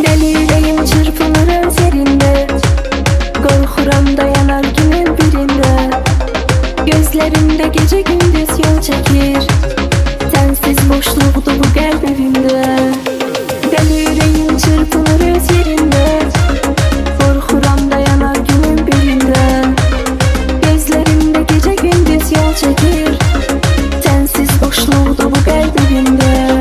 Delireyim, çırpınır üzerinde, korkuram dayanar günün birinde. Gözlerimde gece gündüz yol çekir, sensiz boşluğdu bu kalbimde. Delireyim, çırpınır üzerinde, korkuram dayanar günün birinde. Gözlerimde gece gündüz yol çekir, sensiz boşluğdu bu kalbimde.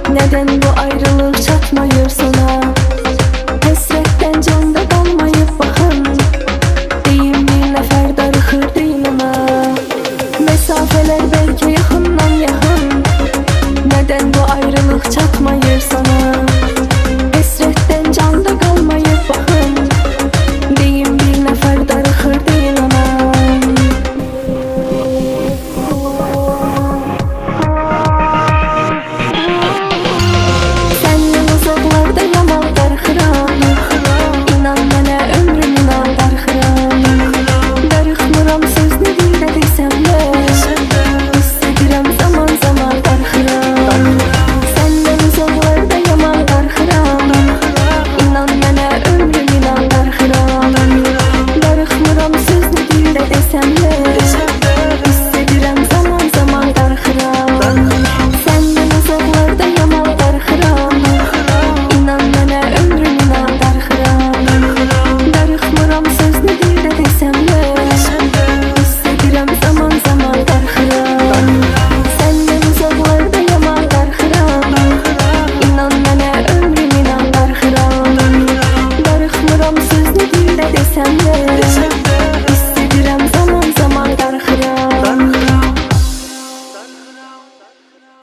Neden bu ayrılık çatmıyor sana? Hasretten canda kalmayıp bakın, deyim bir nefer darıxır deynime. Mesafeler belki yakından yakın, neden bu ayrılık çatmıyor?